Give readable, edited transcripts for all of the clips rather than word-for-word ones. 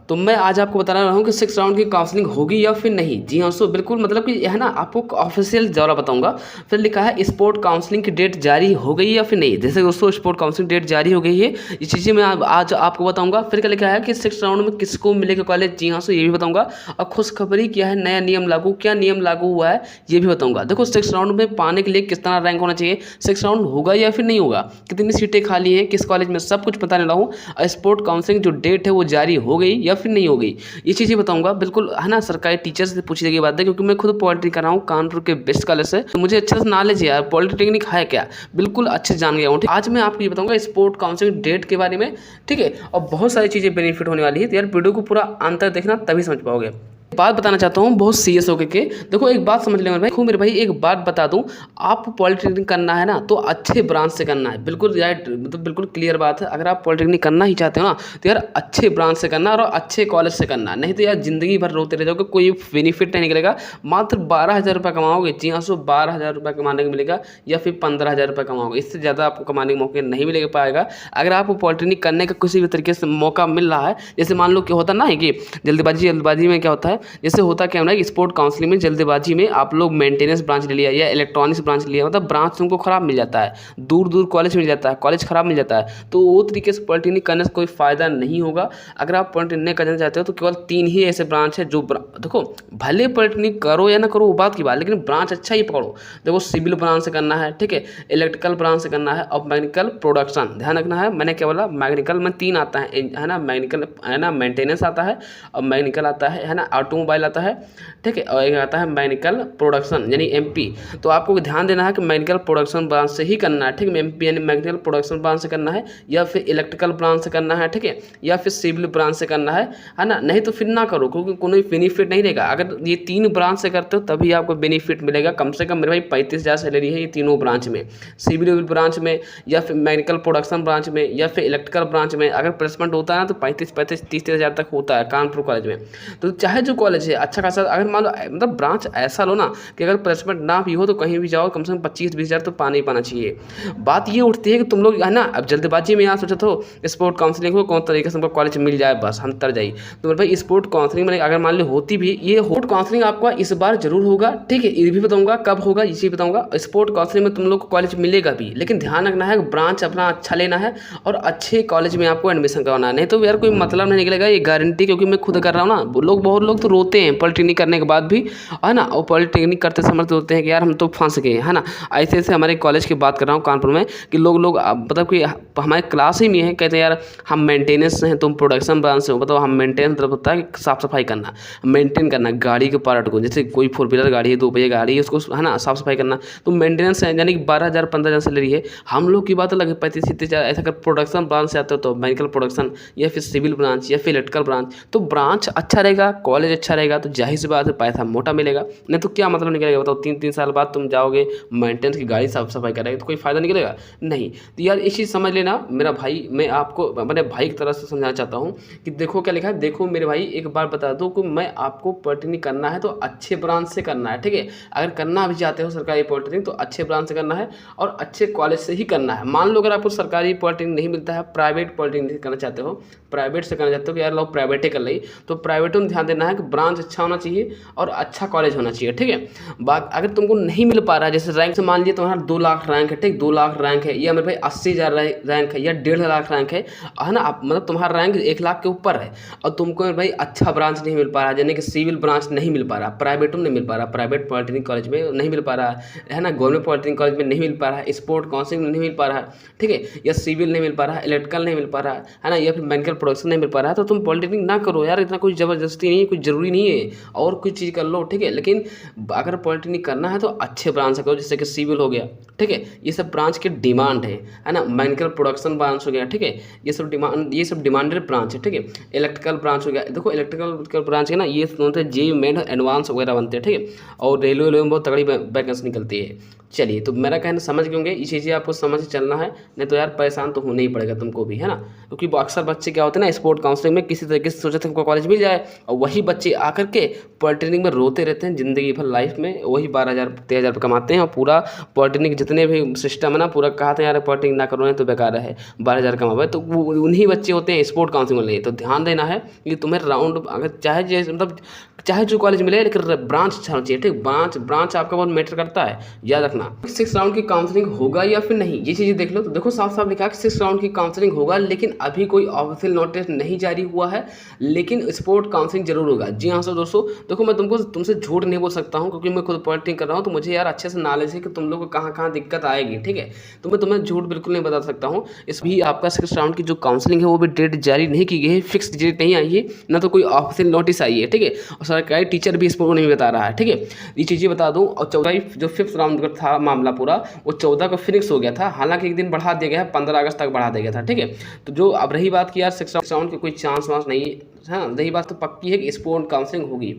तो मैं आज आपको बताने रहा हूँ कि 6 राउंड की काउंसलिंग होगी या फिर नहीं। जी हाँ दोस्तों, बिल्कुल मतलब कि है ना, आपको ऑफिशियल द्वारा बताऊंगा। फिर लिखा है स्पोर्ट काउंसलिंग की डेट जारी हो गई या फिर नहीं। जैसे दोस्तों स्पोर्ट काउंसलिंग डेट जारी हो गई है, ये चीज़ें मैं आज आपको बताऊंगा। फिर क्या लिखा है कि 6 राउंड में किसको मिलेगा कॉलेज। जी हाँ दोस्तों, ये भी बताऊंगा। और खुशखबरी क्या है, नया नियम लागू, क्या नियम लागू हुआ है ये भी बताऊंगा। देखो 6 राउंड में पाने के लिए कितना रैंक होना चाहिए, 6 राउंड होगा या फिर नहीं होगा, कितनी सीटें खाली हैं किस कॉलेज में, सब कुछ बताने वाला हूँ। स्पोर्ट काउंसलिंग जो डेट है वो जारी हो गई या फिर नहीं हो गई, ये चीज़ें बताऊंगा। बिल्कुल है ना, सरकारी टीचर से पूछी गई बात है, क्योंकि मैं खुद पॉलिटेक्निक कर रहा हूँ कानपुर के बेस्ट कॉलेज से, तो मुझे अच्छे से नॉलेज है यार पॉलिटेक्निक है क्या, बिल्कुल अच्छे से जान गया हूँ। आज मैं आपको ये बताऊंगा स्पोर्ट काउंसलिंग डेट के बारे में, ठीक है। और बहुत सारी चीज़ें बेनिफिट होने वाली है, तो यार वीडियो को पूरा अंत तक देखना तभी समझ पाओगे। बात बताना चाहता हूँ बहुत सीरियस होकर के। देखो एक बात समझ ले मेरे भाई, देखो मेरे भाई एक बात बता दूं, आप पॉलिटेक्निक करना है ना तो अच्छे ब्रांच से करना है। बिल्कुल यार, मतलब बिल्कुल क्लियर बात है। अगर आप पॉलिटेक्निक करना ही चाहते हो ना तो यार अच्छे ब्रांच से करना और अच्छे कॉलेज से करना, नहीं तो यार जिंदगी भर रोते रह जाओगे, कोई बेनिफिट नहीं निकलेगा। मात्र 12,000 रुपये कमाओगे। जी हाँ, सो 12,000 रुपये कमाने को मिलेगा या फिर 15,000 रुपये कमाओगे, इससे ज़्यादा आपको कमाने के मौके नहीं मिल पाएगा। अगर आपको पॉलिटेक्निक करने का किसी भी तरीके से मौका मिल रहा है, जैसे मान लो क्या होता ना है कि जल्दबाजी में क्या होता है, जैसे होता क्या है कि स्पोर्ट काउंसलिंग में जल्दबाजी में आप लोग मेंटेनेंस ब्रांच ले लिया या इलेक्ट्रॉनिक्स ब्रांच लिया, मतलब ब्रांच तुमको खराब मिल जाता है, दूर दूर कॉलेज मिल जाता है, कॉलेज खराब मिल जाता है, तो वो तरीके से पॉलिटेक्निक करने से कोई फायदा नहीं होगा। अगर आप पॉलिटेक्निक करना चाहते हो तो केवल 3 ही ऐसे ब्रांच है जो देखो भले पॉलिटेक्निक करो या ना करो वो बात की बात, लेकिन ब्रांच अच्छा ही पकड़ो। देखो सिविल ब्रांच से करना है, ठीक है, इलेक्ट्रिकल ब्रांच से करना है और मैकेनिकल प्रोडक्शन, ध्यान रखना है। मैंने क्या बोला, मैकेनिकल में 3 आता है ना, मैकेनिकल है ना, मेंटेनेंस आता है, और मैकेनिकल आता है ना, ऑटोमोबाइल आता है, ठीक है, और एक आता है मैकेनिकल प्रोडक्शन यानी एमपी। तो आपको ध्यान देना है कि मैकेनिकल प्रोडक्शन ब्रांच से ही करना है, ठीक है, एमपी यानी मैकेनिकल प्रोडक्शन ब्रांच से करना है, या फिर इलेक्ट्रिकल ब्रांच से करना है, ठीक है, या फिर सिविल ब्रांच से करना है ना। नहीं तो फिर ना करो, क्योंकि कोई बेनिफिट नहीं रहेगा। अगर ये 3 ब्रांच से करते हो तभी आपको बेनिफिट मिलेगा। कम से कम मेरे भाई 35,000 सैलरी है ये तीनों ब्रांच में, सिविल ब्रांच में या फिर मैकेनिकल प्रोडक्शन ब्रांच में या फिर इलेक्ट्रिकल ब्रांच में। अगर प्लेसमेंट होता है ना तो 35-30,000 तक होता है कानपुर कॉलेज में। तो चाहे जो कॉलेज है अच्छा खासा, अगर मान लो मतलब ब्रांच ऐसा लो ना कि अगर प्लेसमेंट ना भी हो तो कहीं भी जाओ कम से कम 25-20,000 तो पाना ही पाना चाहिए। बात ये उठती है कि तुम लोग है ना, अब जल्दबाजी में यहाँ सोचा तो स्पोर्ट काउंसलिंग को कौन तरीके से हमको कॉलेज मिल जाए बस हम तर जाइए। तो मेरे भाई स्पोर्ट काउंसलिंग में अगर मान लो होती भी, ये स्पोर्ट काउंसलिंग आपका इस बार जरूर होगा, ठीक है, ये भी बताऊंगा कब होगा, इसी बताऊंगा। स्पोर्ट काउंसलिंग में तुम लोग को कॉलेज मिलेगा भी, लेकिन ध्यान रखना है ब्रांच अपना अच्छा लेना है और अच्छे कॉलेज में आपको एडमिशन करवाना है, नहीं तो यार कोई मतलब नहीं निकलेगा, ये गारंटी। क्योंकि मैं खुद कर रहा हूँ ना, बहुत लोग तो रोते हैं पॉलिटेक्निक करने के बाद भी, है ना, और पॉलिटेक्निक करते समय तो होते हैं कि यार हम तो फंस गए, है ना। ऐसे ऐसे हमारे कॉलेज की बात कर रहा हूँ कानपुर में कि लोग मतलब कि हमारे क्लास ही में है, कहते हैं यार हम मेंटेनेंस से हैं, तुम प्रोडक्शन ब्रांच से हो। बताओ, हम मेंटेनेंस मतलब होता है कि साफ सफाई करना, मेंटेन करना गाड़ी के पार्ट को, जैसे कोई 4 व्हीलर गाड़ी है, 2 पहिया गाड़ी है, उसको है ना साफ सफाई करना, तो मेंटेनेंस है, यानी कि 12,000-15,000 सैलरी है। हम लोग की बात अलग है, 35-30,000। ऐसा अगर प्रोडक्शन ब्रांच से आते हो तो मैकेनिकल प्रोडक्शन या फिर सिविल ब्रांच या फिर इलेक्ट्रिकल ब्रांच, तो ब्रांच अच्छा रहेगा, कॉलेज अच्छा रहेगा, तो जाहिर सी बात है पैसा मोटा मिलेगा। नहीं तो क्या मतलब निकलेगा बताओ, 3-3 साल बाद तुम जाओगे मेंटेनेंस की गाड़ी साफ सफाई करेगा तो कोई फायदा निकलेगा नहीं। तो यार इस चीज़ समझ लेना मेरा भाई, मैं आपको अपने भाई की तरह से समझाना चाहता हूँ कि देखो क्या लिखा है। देखो मेरे भाई एक बार बता दो कि मैं आपको पॉलिटेक्निक करना है तो अच्छे ब्रांच से करना है, ठीक है। अगर करना भी चाहते हो सरकारी पॉलिटेक्निक तो अच्छे ब्रांच से करना है और अच्छे कॉलेज से ही करना है। मान लो अगर आपको सरकारी पॉलिटेक्निक नहीं मिलता है, प्राइवेट पॉलिटेक्निक करना चाहते हो, प्राइवेट से करना चाहते हो कि यार लोग प्राइवेट ही कर ली, तो प्राइवेटों में ध्यान देना है कि ब्रांच अच्छा होना चाहिए और अच्छा कॉलेज होना चाहिए, ठीक है। बात अगर तुमको नहीं मिल पा रहा है, जैसे रैंक से मान लीजिए तुम्हारा 2 लाख रैंक है, ठीक, 2 लाख रैंक है, या मेरे भाई 80,000 रैंक है या 1.5 लाख रैंक है ना, आप मतलब तुम्हारा रैंक 1 लाख के ऊपर है और तुमको मेरे भाई अच्छा ब्रांच नहीं मिल पा रहा है, यानी कि सिविल ब्रांच नहीं मिल पा रहा, प्राइवेटों में नहीं मिल पा रहा, प्राइवेट पॉलिटेक्निक कॉलेज में नहीं मिल पा रहा है ना, गवर्नमेंट पॉलिटेक्निक कॉलेज में नहीं मिल पा रहा है, स्पोर्ट काउंसलिंग में नहीं मिल पा रहा है, ठीक है, या सिविल नहीं मिल पा रहा है, इलेक्ट्रिकल नहीं मिल पा रहा है ना, या फिर मैकेनिकल प्रोडक्शन नहीं मिल पा रहा है, तो तुम पॉलिटेक्निक ना करो यार, इतना कोई ज़बरदस्ती नहीं है, कुछ ज़रूरी नहीं है, और कुछ चीज़ कर लो, ठीक है। लेकिन अगर पॉलिटेक्निक करना है तो अच्छे ब्रांच से करो, जैसे कि सिविल हो गया, ठीक है, ये सब ब्रांच की डिमांड है ना, मैकेनिकल प्रोडक्शन ब्रांच हो गया, ठीक है, ये सब डिमांडेड ब्रांच है, ठीक है। इलेक्ट्रिकल ब्रांच हो गया, देखो इलेक्ट्रिकल ब्रांच है ना, ये होते हैं जे मेन एडवांस वगैरह बनते हैं, ठीक है, और रेलवे में बहुत तगड़ी वैकेंसी निकलती है। चलिए, तो मेरा कहना समझ गए होंगे, ये चीज़ें आपको समझ के चलना है, नहीं तो यार परेशान तो होना ही पड़ेगा तुमको भी, है ना। क्योंकि अक्सर बच्चे क्या होते हैं ना, स्पोर्ट काउंसलिंग में किसी तरीके से सोचते हैं हमको कॉलेज मिल जाए, और वही बच्चे आकर के पॉलिटेक्निक में रोते रहते हैं ज़िंदगी भर। लाइफ में वही 12,000 13,000 रुपये कमाते हैं और पूरा पॉलिटेक्निक जितने भी सिस्टम है ना पूरा कहते हैं यार पॉलिटेक्निक ना करो तो बेकार है, 12,000 कमावे। तो वो उन्हीं बच्चे होते हैं स्पोर्ट काउंसिलिंग वाले। तो ध्यान देना है कि तुम्हें राउंड अगर चाहे मतलब चाहे जो कॉलेज मिले लेकिन ब्रांच अच्छा चाहिए, ठीक। ब्रांच आपका बहुत मैटर करता है, याद रखना। 6 राउंड की काउंसलिंग होगा या फिर नहीं, ये चीज़ें देख लो। तो देखो साफ साफ लिखा है कि 6 राउंड की काउंसलिंग होगा, लेकिन अभी कोई ऑफिशियल नोटिस नहीं जारी हुआ है, लेकिन स्पोर्ट काउंसलिंग जरूर होगा। जी हाँ सर दोस्तों, देखो मैं तुमसे झूठ नहीं बोल सकता हूँ क्योंकि मैं खुद पॉलिटिक्स कर रहा हूँ, तो मुझे यार अच्छे से नॉलेज है कि तुम लोग को कहाँ कहाँ दिक्कत आएगी, ठीक है। तो मैं तुम्हें झूठ बिल्कुल नहीं बता सकता हूँ। इस भी आपका 6 राउंड की जो काउंसलिंग है वो भी डेट जारी नहीं की गई है, फिक्स डेट नहीं आई है, ना तो कोई ऑफिशियल नोटिस आई है, ठीक है। और सरकारी टीचर भी इसको नहीं बता रहा है, ठीक है। ये चीज़ें बता दूं। और 14 जो 5th राउंड का था मामला पूरा, वो 14 को फिनिक्स हो गया था। हालांकि एक दिन बढ़ा दिया गया है, 15 अगस्त तक बढ़ा दिया गया था, ठीक है। तो जो अब रही बात की यार 6 राउंड की कोई चांस वांस नहीं है, हाँ रही बात तो पक्की है कि स्पोर्ट काउंसलिंग होगी,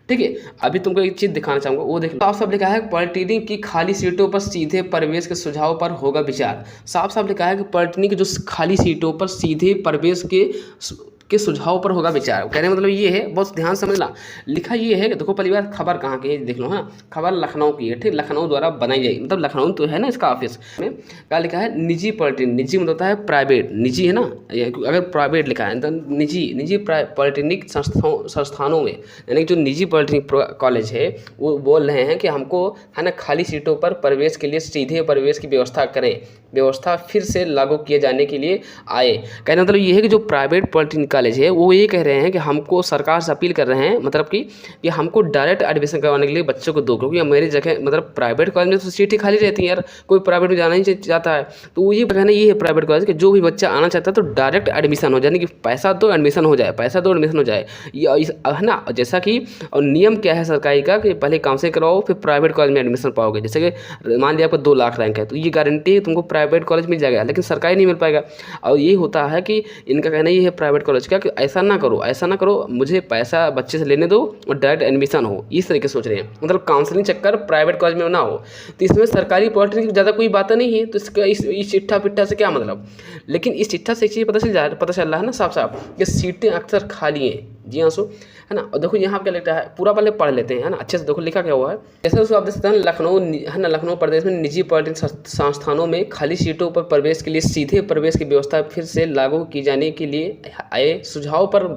ठीक है। अभी तुमको एक चीज़ दिखाना चाहूँगा, वो देख लो। साफ साफ लिखा है पॉलिटेक्निक की खाली सीटों पर सीधे प्रवेश के सुझाव पर होगा विचार। साफ साफ लिखा है कि पॉलिटेक्निक की जो खाली सीटों पर सीधे प्रवेश के सुझाव पर होगा विचार। कहने का मतलब ये है, बहुत ध्यान समझना, लिखा ये है कि देखो पहली बार खबर कहाँ की है देख लो, हाँ खबर लखनऊ की है, ठीक। लखनऊ द्वारा बनाई जाएगी, मतलब लखनऊ तो है ना इसका ऑफिस में। क्या लिखा है, निजी पॉलिटेक्निक, निजी मतलब होता है प्राइवेट, निजी है ना, अगर प्राइवेट लिखा है तो निजी पॉलिटेक्निक संस्थानों में, यानी कि जो निजी पॉलिटेक्निक कॉलेज है वो बोल रहे हैं कि हमको है ना खाली सीटों पर प्रवेश के लिए सीधे प्रवेश की व्यवस्था करें, व्यवस्था फिर से लागू किए जाने के लिए आए। कहने मतलब ये है कि जो प्राइवेट पॉलिटेक्निक कॉलेज है वो ये कह रहे हैं कि हमको सरकार से अपील कर रहे हैं, मतलब कि हमको डायरेक्ट एडमिशन करवाने के लिए बच्चों को दो, क्योंकि मेरी जगह मतलब प्राइवेट कॉलेज में तो सीटें खाली रहती हैं यार, कोई प्राइवेट में जाना ही चाहता है। तो वो ये कहना ये है प्राइवेट कॉलेज कि जो भी बच्चा आना चाहता है तो डायरेक्ट एडमिशन हो, यानी कि पैसा दो एडमिशन हो जाए, पैसा दो एडमिशन हो जाए, है ना। जैसा कि और नियम क्या है सरकारी का कि पहले काउंसलिंग कराओ फिर प्राइवेट कॉलेज में एडमिशन पाओगे। जैसे कि मान लिया आपको 2 लाख रैंक है तो ये गारंटी है तुमको प्राइवेट कॉलेज मिल जाएगा, लेकिन सरकारी नहीं मिल पाएगा। और ये होता है कि इनका कहना ये है प्राइवेट कॉलेज का कि ऐसा ना करो, मुझे पैसा बच्चे से लेने दो और डायरेक्ट एडमिशन हो, इस तरीके से सोच रहे हैं, मतलब काउंसलिंग चक्कर प्राइवेट कॉलेज में ना हो। तो इसमें सरकारी पॉलिटेक्निक की ज़्यादा कोई बात नहीं है, तो इसका इस चिट्ठा पिट्ठा से क्या मतलब। लेकिन इस चिट्ठा से एक चीज़ पता चल रहा है ना साफ साफ कि सीटें अक्सर खाली हैं। जी हाँ सो है ना। और देखो यहाँ क्या लिखा है, पूरा पहले पढ़ लेते हैं, है ना, अच्छे से देखो लिखा क्या हुआ है। जैसे उसको आप देख सकते हैं लखनऊ है ना, लखनऊ प्रदेश में निजी पॉलिटेक्निक संस्थानों में खाली सीटों पर प्रवेश के लिए सीधे प्रवेश की व्यवस्था फिर से लागू की जाने के लिए आए सुझाव पर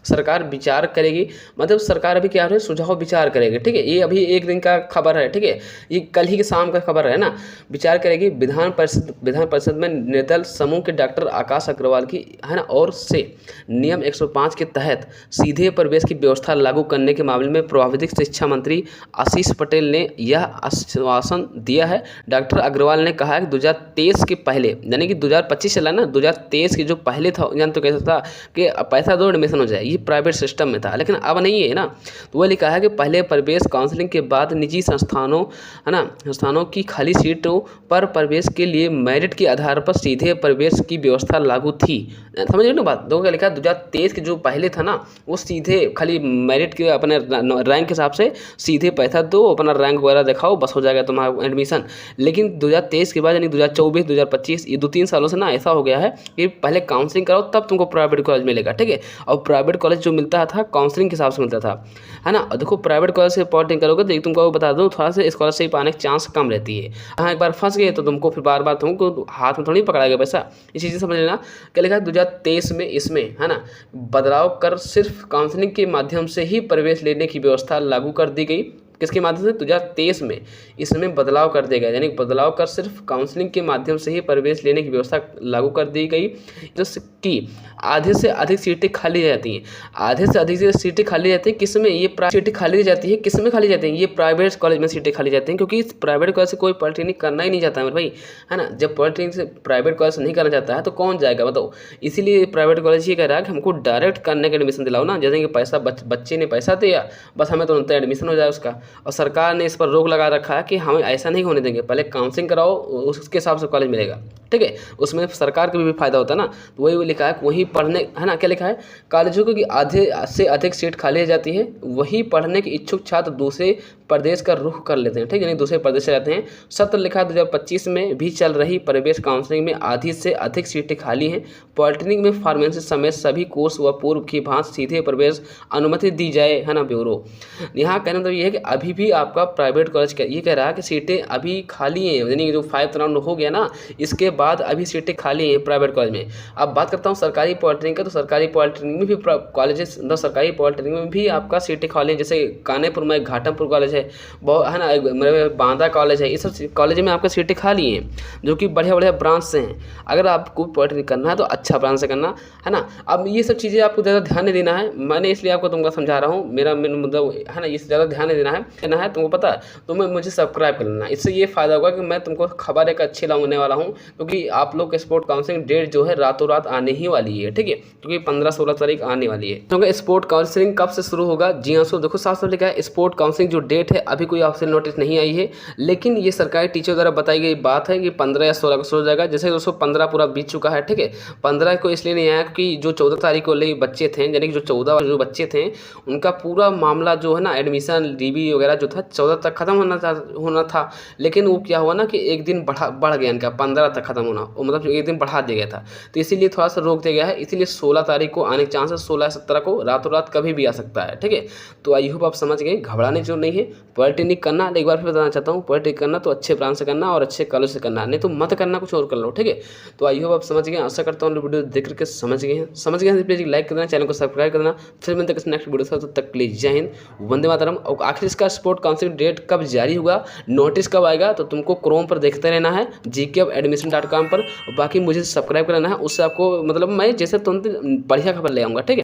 सरकार विचार करेगी। मतलब सरकार अभी क्या है, सुझाव विचार करेगी, ठीक है। ये अभी एक दिन का खबर है, ठीक है, ये कल ही के शाम का खबर है ना। विचार करेगी विधान परिषद में निर्दल समूह के डॉक्टर आकाश अग्रवाल की है ना और से नियम 105 के तहत सीधे प्रवेश की व्यवस्था लागू करने के मामले में प्रभावित शिक्षा मंत्री आशीष पटेल ने यह आश्वासन दिया है। डॉक्टर अग्रवाल ने कहा है कि 2023 के पहले, यानी कि 2025 चला ना, 2023 के जो पहले था जान तो कैसा था कि पैसा दो एडमिशन हो जाए, ये प्राइवेट सिस्टम में था, लेकिन अब नहीं है ना। तो वह लिखा है कि पहले प्रवेश काउंसलिंग के बाद निजी संस्थानों है ना संस्थानों की खाली सीटों पर प्रवेश के लिए मेरिट के आधार पर सीधे प्रवेश की व्यवस्था लागू थी। समझ रहे ना बात, देखो क्या लिखा है, 2023 के जो पहले था ना वो सीधे खाली मेरिट के अपने रैंक के हिसाब से सीधे पैसा दो, अपना रैंक वगैरह दिखाओ, बस हो जाएगा तुम्हारा एडमिशन। लेकिन 2023 के बाद यानी 2024 2025 ये 2-3 सालों से ना ऐसा हो गया है कि पहले काउंसलिंग कराओ तब तुमको प्राइवेट कॉलेज मिलेगा, ठीक है। और प्राइवेट कॉलेज जो मिलता था काउंसलिंग के हिसाब से मिलता था, है ना। और देखो प्राइवेट कॉलेज से पॉलिटेक्निक करोगे तो तुमको बता दो थोड़ा सा स्कॉलरशिप आने के चांस कम रहती है। हाँ एक बार फंस गए तो तुमको फिर बार तुमको हाथ में थोड़ी पकड़ाएगा पैसा, ये चीज़ें समझ लेना। क्या लिखा है 2023 में इसमें है ना बदलाव कर सिर्फ काउंसलिंग के माध्यम से ही प्रवेश लेने की व्यवस्था लागू कर दी गई। किसके माध्यम से, 2023 में इसमें बदलाव कर दिया गया, यानी बदलाव कर सिर्फ काउंसलिंग के माध्यम से ही प्रवेश लेने की व्यवस्था लागू कर दी गई। जिसकी आधे से अधिक सीटें खाली रहती हैं, आधे से अधिक सीटें खाली रहती हैं किसमें, ये सीटें खाली जाती है, किसमें खाली जाती हैं, ये प्राइवेट कॉलेज में सीटें खाली जाती हैं, क्योंकि प्राइवेट कॉलेज से कोई पॉलिटेक्निक करना ही नहीं चाहता है भाई, है ना। जब पॉलिटेक्निक से प्राइवेट कॉलेज से नहीं करना चाहता है तो कौन जाएगा बताओ। इसीलिए प्राइवेट कॉलेज ये कह रहा है कि हमको डायरेक्ट करने का एडमिशन दिलाओ ना, जैसे कि पैसा बच्चे ने पैसा दिया बस हमें तो एडमिशन हो जाए उसका, और सरकार ने इस पर रोक लगा रखा है कि हम ऐसा नहीं होने देंगे, पहले काउंसलिंग कराओ उसके हिसाब से कॉलेज मिलेगा, ठीक है। उसमें सरकार को भी फ़ायदा होता है ना, तो वही लिखा है वहीं पढ़ने, है ना, क्या लिखा है, कॉलेजों की आधे से अधिक सीट खाली रह जाती है, वही पढ़ने के इच्छुक छात्र दूसरे प्रदेश का रुख कर लेते हैं, ठीक है, यानी दूसरे प्रदेश से जाते हैं। सत्र लिखा 2025 में भी चल रही प्रवेश काउंसलिंग में आधी से अधिक सीटें खाली हैं। पॉलिटेक्निक में फार्मेसी समेत सभी कोर्स व पूर्व की भांति सीधे प्रवेश अनुमति दी जाए, है ना। ब्यूरो यहाँ कहने मतलब ये है कि अभी भी आपका प्राइवेट कॉलेज ये कह रहा है कि सीटें अभी खाली हैं, यानी जो 5th राउंड हो गया ना, इसके बाद अभी सीटें खाली हैं प्राइवेट कॉलेज में। अब बात करता हूँ सरकारी पॉलिटेक्निक का, तो सरकारी पॉलिटेक्निक में भी कॉलेजेस, मतलब सरकारी पॉलिटेक्निक में भी आपका सीटें खाली हैं। जैसे कानेपुर में घाटमपुर कॉलेज है, बहुत, है ना, मेरे बांदा कॉलेज है, इस सब कॉलेज में आपका सीटें खाली हैं, जो कि बढ़िया बढ़िया ब्रांच से हैं। अगर आपको पॉलिटेक्निक करना है तो अच्छा ब्रांच से करना, है ना। अब ये सब चीज़ें आपको ज़्यादा ध्यान नहीं देना है, मैंने इसलिए आपको तुमको समझा रहा हूँ, मेरा मतलब, है ना, इससे ज़्यादा ध्यान नहीं देना है तुमको पता है, तो मुझे सब्सक्राइब कर लेना। इससे ये फ़ायदा होगा कि मैं तुमको खबर एक अच्छी लाने वाला हूँ, क्योंकि आप लोग के स्पोर्ट काउंसलिंग डेट जो है रातों रात आने ही वाली है, ठीक है, क्योंकि 15-16 तारीख आने वाली है। क्योंकि स्पोर्ट काउंसलिंग कब से शुरू होगा, जी हाँ, सो देखो साफ साफ लिखा है स्पोर्ट काउंसलिंग जो डेट है अभी कोई ऑफिशियल नोटिस नहीं आई है, लेकिन ये सरकारी टीचर द्वारा बताई गई बात है कि 15 या 16 को शुरू हो जाएगा। जैसे दोस्तों 15 पूरा बीत चुका है, ठीक है, 15 को इसलिए नहीं आया क्योंकि जो 14 तारीख को ले बच्चे थे, यानी कि जो 14 जो बच्चे थे उनका पूरा मामला जो है ना, एडमिशन डीबी वगैरह जो था 14 तक खत्म होना था, लेकिन वो क्या हुआ ना कि एक दिन बढ़ गया इनका, 15 तक खत्म होना, वो मतलब एक दिन बढ़ा दिया गया था, तो इसीलिए थोड़ा सा रोक दिया गया है। इसीलिए 16 तारीख को आने के चांस है, 16-17 को रातों रात कभी भी आ सकता है, ठीक है। तो आई होप आप समझ गए, घबराने की जरूरत नहीं है। पॉलिटेक्निक करना, एक बार फिर बताना चाहता हूँ, पॉलिटेक्निक करना तो अच्छे ब्रांच से करना और अच्छे कॉलेज से करना, नहीं तो मत करना, कुछ और कर लो, ठीक है। तो आई होप आप समझ गए, आशा करता हूँ वीडियो देख करके समझ गए हैं, प्लीज लाइक कर देना, चैनल को सब्सक्राइब कर देना। फिर मिलते हैं नेक्स्ट वीडियो से, तब तक के लिए जय हिंद, वंदे मातरम। और आखिर इसका स्पोर्ट काउंसिल डेट कब जारी होगा, नोटिस कब आएगा, तो तुमको क्रोम पर देखते रहना है, gkadmission.com पर, बाकी मुझे सब्सक्राइब करना है, उससे आपको मतलब मैं जैसे तुरंत बढ़िया खबर ले आऊँगा, ठीक है।